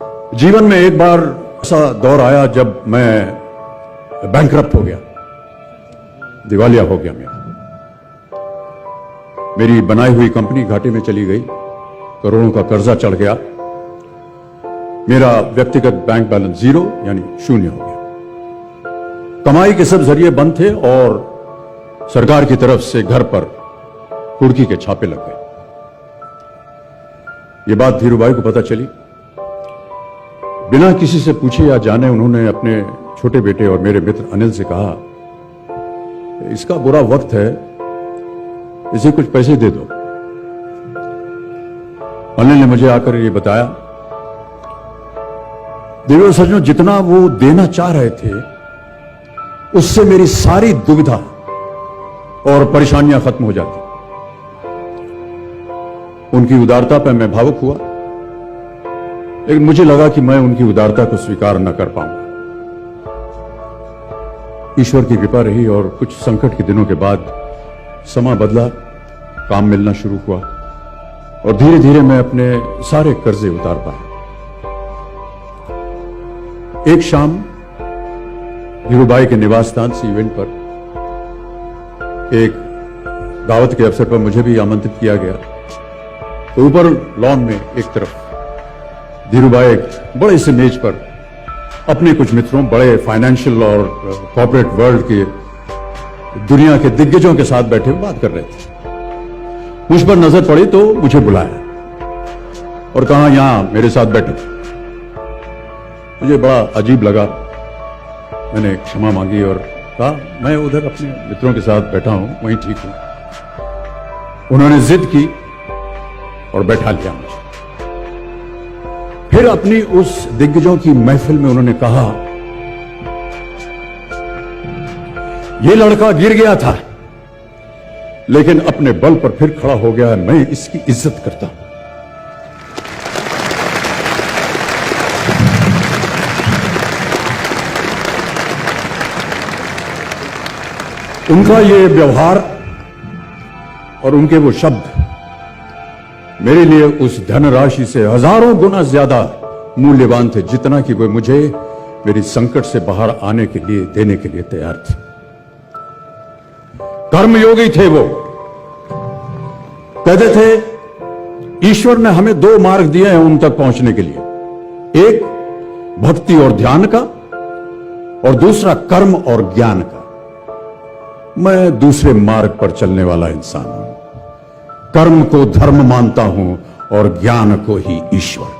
जीवन में एक बार ऐसा दौर आया जब मैं बैंकरप्ट हो गया, दिवालिया हो गया। मेरी बनाई हुई कंपनी घाटे में चली गई, करोड़ों का कर्जा चढ़ गया, मेरा व्यक्तिगत बैंक बैलेंस जीरो यानी शून्य हो गया। कमाई के सब जरिए बंद थे और सरकार की तरफ से घर पर कुर्की के छापे लग गए। ये बात धीरूभाई को पता चली। बिना किसी से पूछे या जाने उन्होंने अपने छोटे बेटे और मेरे मित्र अनिल से कहा, इसका बुरा वक्त है, इसे कुछ पैसे दे दो। अनिल ने मुझे आकर ये बताया, देवर सज्जनों, जितना वो देना चाह रहे थे उससे मेरी सारी दुविधा और परेशानियां खत्म हो जाती। उनकी उदारता पर मैं भावुक हुआ, लेकिन मुझे लगा कि मैं उनकी उदारता को स्वीकार न कर पाऊंगा। ईश्वर की कृपा रही और कुछ संकट के दिनों के बाद समा बदला, काम मिलना शुरू हुआ और धीरे धीरे मैं अपने सारे कर्जे उतार पाया। एक शाम धीरूभाई के निवास स्थान से इवेंट पर एक दावत के अवसर पर मुझे भी आमंत्रित किया गया। तो ऊपर लॉन में एक तरफ धीरूभाई एक बड़े से मेज पर अपने कुछ मित्रों, बड़े फाइनेंशियल और कॉर्पोरेट वर्ल्ड के दुनिया के दिग्गजों के साथ बैठे हुए बात कर रहे थे। मुझ पर नजर पड़ी तो मुझे बुलाया और कहा, यहां मेरे साथ बैठो। मुझे बड़ा अजीब लगा, मैंने क्षमा मांगी और कहा, मैं उधर अपने मित्रों के साथ बैठा हूं, वहीं ठीक हूं। उन्होंने जिद की और बैठा लिया मुझे। फिर अपनी उस दिग्गजों की महफिल में उन्होंने कहा, यह लड़का गिर गया था लेकिन अपने बल पर फिर खड़ा हो गया है, मैं इसकी इज्जत करता हूं। उनका ये व्यवहार और उनके वो शब्द मेरे लिए उस धनराशि से हजारों गुना ज्यादा मूल्यवान थे, जितना कि वे मुझे मेरी संकट से बाहर आने के लिए देने के लिए तैयार थे। कर्मयोगी थे वो, कहते थे ईश्वर ने हमें दो मार्ग दिए हैं उन तक पहुंचने के लिए, एक भक्ति और ध्यान का और दूसरा कर्म और ज्ञान का। मैं दूसरे मार्ग पर चलने वाला इंसान हूं, कर्म को धर्म मानता हूं और ज्ञान को ही ईश्वर।